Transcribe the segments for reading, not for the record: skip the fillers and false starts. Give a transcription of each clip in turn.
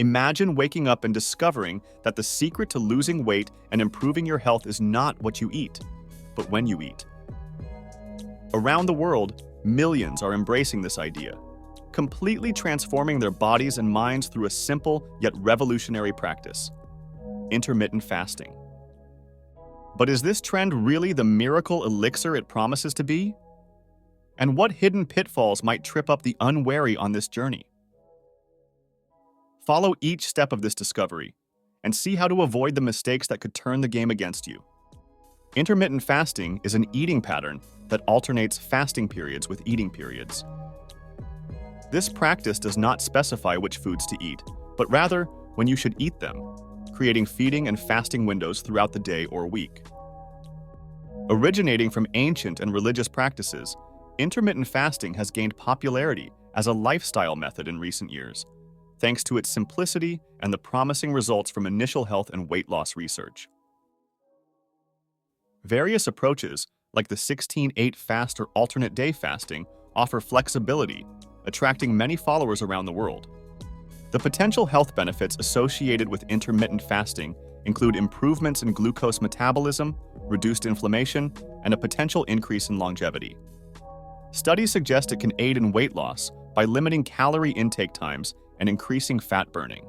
Imagine waking up and discovering that the secret to losing weight and improving your health is not what you eat, but when you eat. Around the world, millions are embracing this idea, completely transforming their bodies and minds through a simple yet revolutionary practice: intermittent fasting. But is this trend really the miracle elixir it promises to be? And what hidden pitfalls might trip up the unwary on this journey? Follow each step of this discovery and see how to avoid the mistakes that could turn the game against you. Intermittent fasting is an eating pattern that alternates fasting periods with eating periods. This practice does not specify which foods to eat, but rather when you should eat them, creating feeding and fasting windows throughout the day or week. Originating from ancient and religious practices, intermittent fasting has gained popularity as a lifestyle method in recent years, thanks to its simplicity and the promising results from initial health and weight loss research. Various approaches, like the 16-8 fast or alternate day fasting, offer flexibility, attracting many followers around the world. The potential health benefits associated with intermittent fasting include improvements in glucose metabolism, reduced inflammation, and a potential increase in longevity. Studies suggest it can aid in weight loss by limiting calorie intake times and increasing fat burning.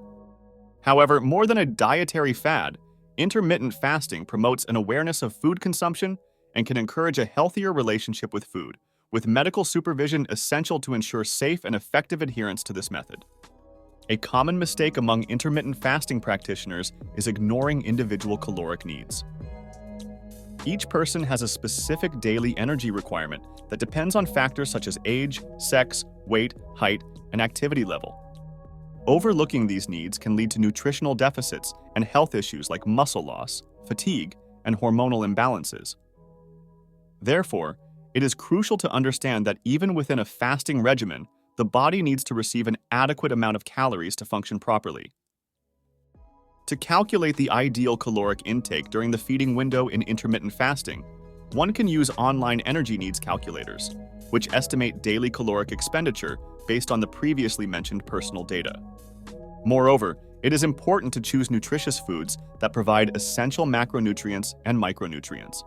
However, more than a dietary fad, intermittent fasting promotes an awareness of food consumption and can encourage a healthier relationship with food, with medical supervision essential to ensure safe and effective adherence to this method. A common mistake among intermittent fasting practitioners is ignoring individual caloric needs. Each person has a specific daily energy requirement that depends on factors such as age, sex, weight, height, and activity level. Overlooking these needs can lead to nutritional deficits and health issues like muscle loss, fatigue, and hormonal imbalances. Therefore, it is crucial to understand that even within a fasting regimen, the body needs to receive an adequate amount of calories to function properly. To calculate the ideal caloric intake during the feeding window in intermittent fasting, one can use online energy needs calculators, which estimate daily caloric expenditure based on the previously mentioned personal data. Moreover, it is important to choose nutritious foods that provide essential macronutrients and micronutrients.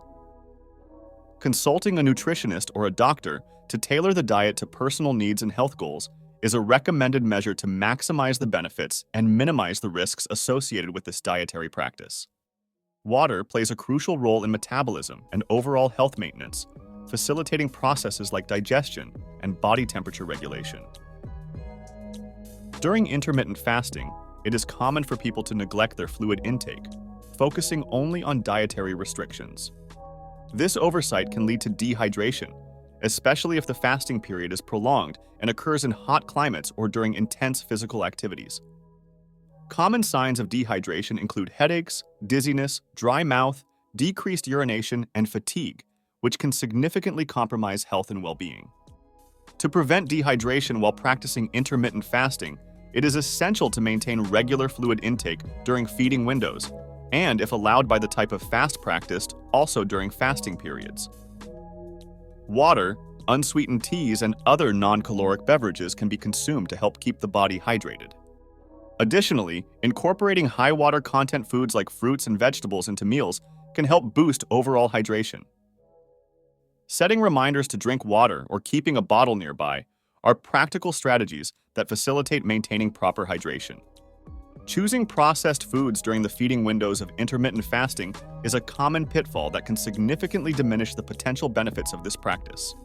Consulting a nutritionist or a doctor to tailor the diet to personal needs and health goals is a recommended measure to maximize the benefits and minimize the risks associated with this dietary practice. Water plays a crucial role in metabolism and overall health maintenance, facilitating processes like digestion and body temperature regulation. During intermittent fasting, it is common for people to neglect their fluid intake, focusing only on dietary restrictions. This oversight can lead to dehydration, especially if the fasting period is prolonged and occurs in hot climates or during intense physical activities. Common signs of dehydration include headaches, dizziness, dry mouth, decreased urination, and fatigue, which can significantly compromise health and well-being. To prevent dehydration while practicing intermittent fasting, it is essential to maintain regular fluid intake during feeding windows, and if allowed by the type of fast practiced, also during fasting periods. Water, unsweetened teas, and other non-caloric beverages can be consumed to help keep the body hydrated. Additionally, incorporating high-water content foods like fruits and vegetables into meals can help boost overall hydration. Setting reminders to drink water or keeping a bottle nearby are practical strategies that facilitate maintaining proper hydration. Choosing processed foods during the feeding windows of intermittent fasting is a common pitfall that can significantly diminish the potential benefits of this practice.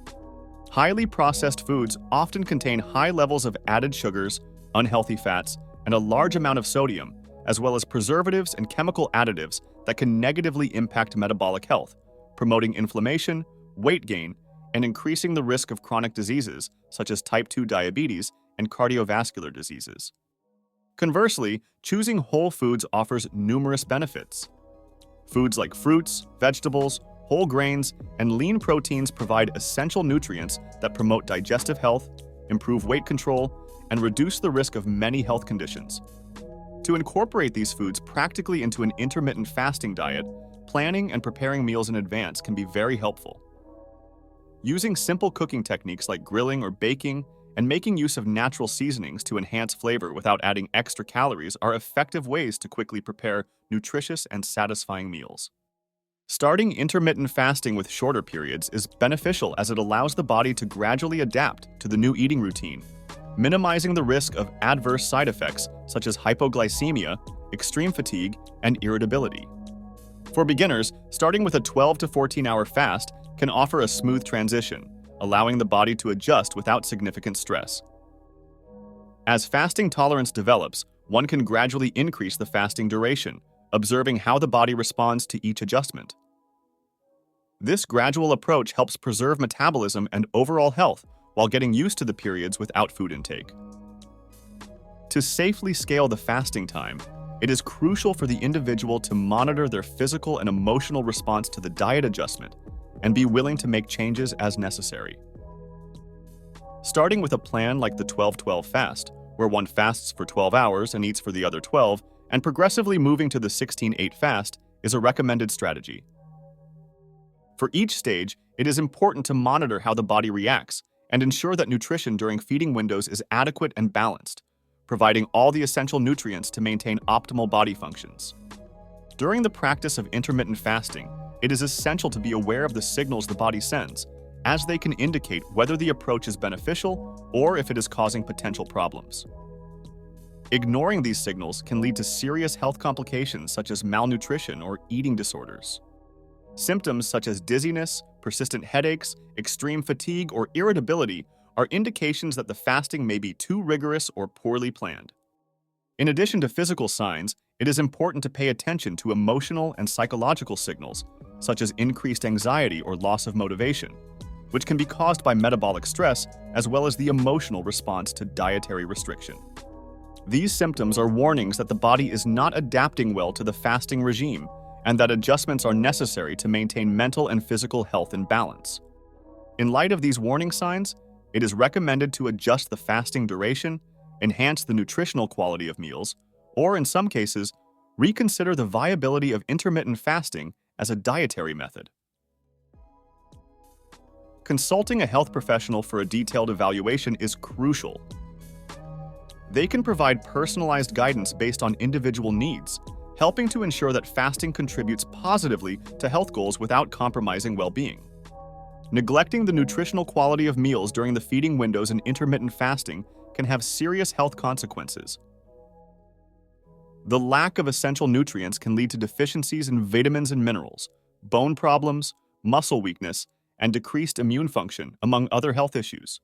Highly processed foods often contain high levels of added sugars, unhealthy fats, and a large amount of sodium, as well as preservatives and chemical additives that can negatively impact metabolic health, promoting inflammation, weight gain, and increasing the risk of chronic diseases such as type 2 diabetes and cardiovascular diseases. Conversely, choosing whole foods offers numerous benefits. Foods like fruits, vegetables, whole grains, and lean proteins provide essential nutrients that promote digestive health, improve weight control, and reduce the risk of many health conditions. To incorporate these foods practically into an intermittent fasting diet, planning and preparing meals in advance can be very helpful. Using simple cooking techniques like grilling or baking and making use of natural seasonings to enhance flavor without adding extra calories are effective ways to quickly prepare nutritious and satisfying meals. Starting intermittent fasting with shorter periods is beneficial as it allows the body to gradually adapt to the new eating routine, minimizing the risk of adverse side effects such as hypoglycemia, extreme fatigue, and irritability. For beginners, starting with a 12 to 14-hour fast can offer a smooth transition, allowing the body to adjust without significant stress. As fasting tolerance develops, one can gradually increase the fasting duration, observing how the body responds to each adjustment. This gradual approach helps preserve metabolism and overall health while getting used to the periods without food intake. To safely scale the fasting time, it is crucial for the individual to monitor their physical and emotional response to the diet adjustment and be willing to make changes as necessary. Starting with a plan like the 12-12 fast, where one fasts for 12 hours and eats for the other 12, and progressively moving to the 16-8 fast is a recommended strategy. For each stage, it is important to monitor how the body reacts and ensure that nutrition during feeding windows is adequate and balanced, providing all the essential nutrients to maintain optimal body functions. During the practice of intermittent fasting, it is essential to be aware of the signals the body sends, as they can indicate whether the approach is beneficial or if it is causing potential problems. Ignoring these signals can lead to serious health complications such as malnutrition or eating disorders. Symptoms such as dizziness, persistent headaches, extreme fatigue, or irritability are indications that the fasting may be too rigorous or poorly planned. In addition to physical signs, it is important to pay attention to emotional and psychological signals, such as increased anxiety or loss of motivation, which can be caused by metabolic stress as well as the emotional response to dietary restriction. These symptoms are warnings that the body is not adapting well to the fasting regime and that adjustments are necessary to maintain mental and physical health and balance. In light of these warning signs, it is recommended to adjust the fasting duration, enhance the nutritional quality of meals, or in some cases, reconsider the viability of intermittent fasting as a dietary method. Consulting a health professional for a detailed evaluation is crucial. They can provide personalized guidance based on individual needs, helping to ensure that fasting contributes positively to health goals without compromising well-being. Neglecting the nutritional quality of meals during the feeding windows in intermittent fasting can have serious health consequences. The lack of essential nutrients can lead to deficiencies in vitamins and minerals, bone problems, muscle weakness, and decreased immune function, among other health issues.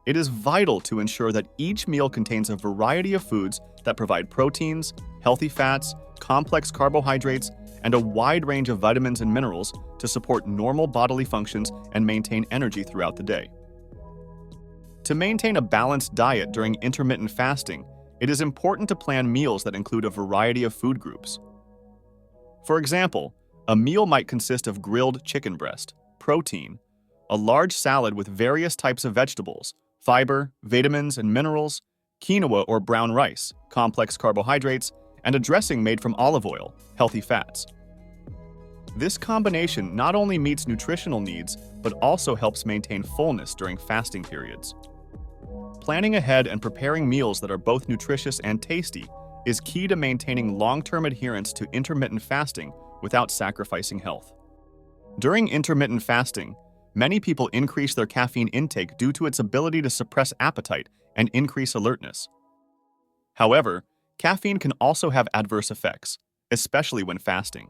It is vital to ensure that each meal contains a variety of foods that provide proteins, healthy fats, complex carbohydrates, and a wide range of vitamins and minerals to support normal bodily functions and maintain energy throughout the day. To maintain a balanced diet during intermittent fasting, it is important to plan meals that include a variety of food groups. For example, a meal might consist of grilled chicken breast, protein, a large salad with various types of vegetables, fiber, vitamins and minerals, quinoa or brown rice, complex carbohydrates, and a dressing made from olive oil, healthy fats. This combination not only meets nutritional needs, but also helps maintain fullness during fasting periods. Planning ahead and preparing meals that are both nutritious and tasty is key to maintaining long-term adherence to intermittent fasting without sacrificing health. During intermittent fasting, many people increase their caffeine intake due to its ability to suppress appetite and increase alertness. However, caffeine can also have adverse effects, especially when fasting.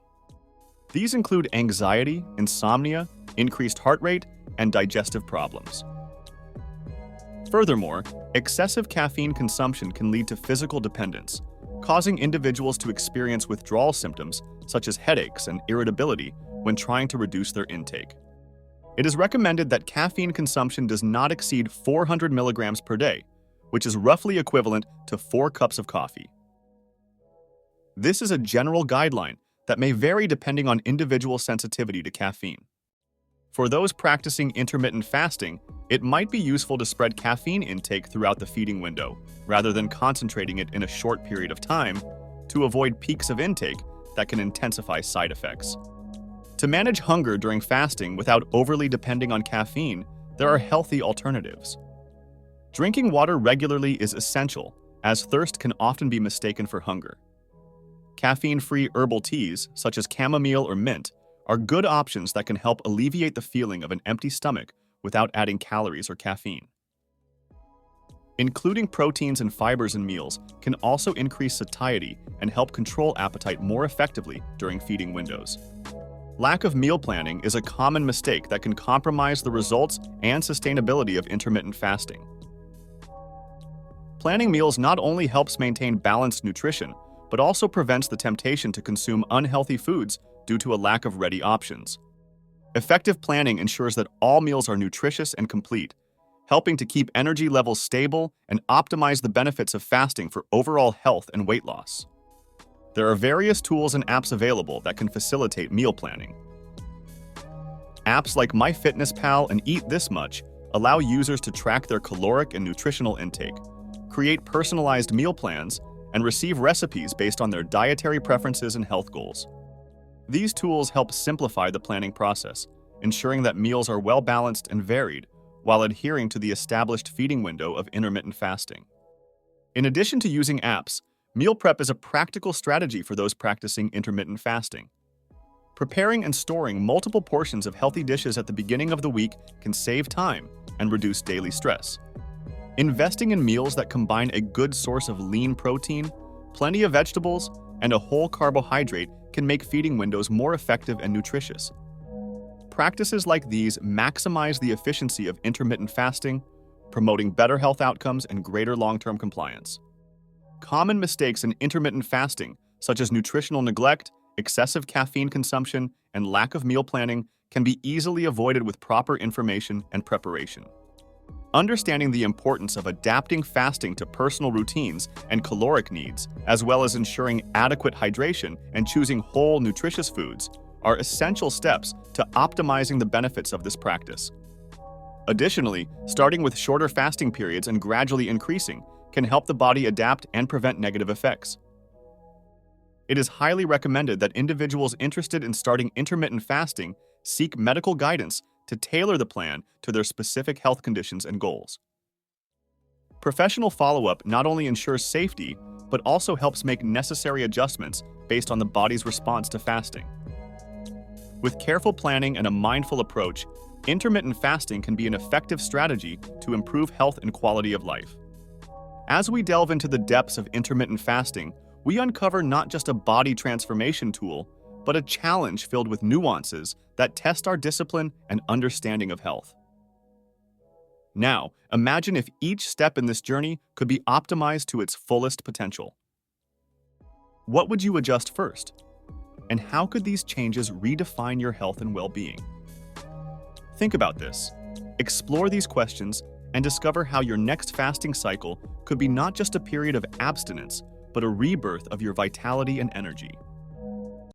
These include anxiety, insomnia, increased heart rate, and digestive problems. Furthermore, excessive caffeine consumption can lead to physical dependence, causing individuals to experience withdrawal symptoms such as headaches and irritability when trying to reduce their intake. It is recommended that caffeine consumption does not exceed 400 milligrams per day, which is roughly equivalent to 4 cups of coffee. This is a general guideline that may vary depending on individual sensitivity to caffeine. For those practicing intermittent fasting, it might be useful to spread caffeine intake throughout the feeding window, rather than concentrating it in a short period of time, to avoid peaks of intake that can intensify side effects. To manage hunger during fasting without overly depending on caffeine, there are healthy alternatives. Drinking water regularly is essential, as thirst can often be mistaken for hunger. Caffeine-free herbal teas, such as chamomile or mint, are good options that can help alleviate the feeling of an empty stomach without adding calories or caffeine. Including proteins and fibers in meals can also increase satiety and help control appetite more effectively during feeding windows. Lack of meal planning is a common mistake that can compromise the results and sustainability of intermittent fasting. Planning meals not only helps maintain balanced nutrition, but also prevents the temptation to consume unhealthy foods due to a lack of ready options. Effective planning ensures that all meals are nutritious and complete, helping to keep energy levels stable and optimize the benefits of fasting for overall health and weight loss. There are various tools and apps available that can facilitate meal planning. Apps like MyFitnessPal and Eat This Much allow users to track their caloric and nutritional intake, create personalized meal plans, and receive recipes based on their dietary preferences and health goals. These tools help simplify the planning process, ensuring that meals are well-balanced and varied, while adhering to the established feeding window of intermittent fasting. In addition to using apps, meal prep is a practical strategy for those practicing intermittent fasting. Preparing and storing multiple portions of healthy dishes at the beginning of the week can save time and reduce daily stress. Investing in meals that combine a good source of lean protein, plenty of vegetables, and a whole carbohydrate can make feeding windows more effective and nutritious. Practices like these maximize the efficiency of intermittent fasting, promoting better health outcomes and greater long-term compliance. Common mistakes in intermittent fasting, such as nutritional neglect, excessive caffeine consumption, and lack of meal planning, can be easily avoided with proper information and preparation. Understanding the importance of adapting fasting to personal routines and caloric needs, as well as ensuring adequate hydration and choosing whole, nutritious foods, are essential steps to optimizing the benefits of this practice. Additionally, starting with shorter fasting periods and gradually increasing can help the body adapt and prevent negative effects. It is highly recommended that individuals interested in starting intermittent fasting seek medical guidance to tailor the plan to their specific health conditions and goals. Professional follow-up not only ensures safety, but also helps make necessary adjustments based on the body's response to fasting. With careful planning and a mindful approach, intermittent fasting can be an effective strategy to improve health and quality of life. As we delve into the depths of intermittent fasting, we uncover not just a body transformation tool, but a challenge filled with nuances that test our discipline and understanding of health. Now, imagine if each step in this journey could be optimized to its fullest potential. What would you adjust first? And how could these changes redefine your health and well-being? Think about this. Explore these questions and discover how your next fasting cycle could be not just a period of abstinence, but a rebirth of your vitality and energy.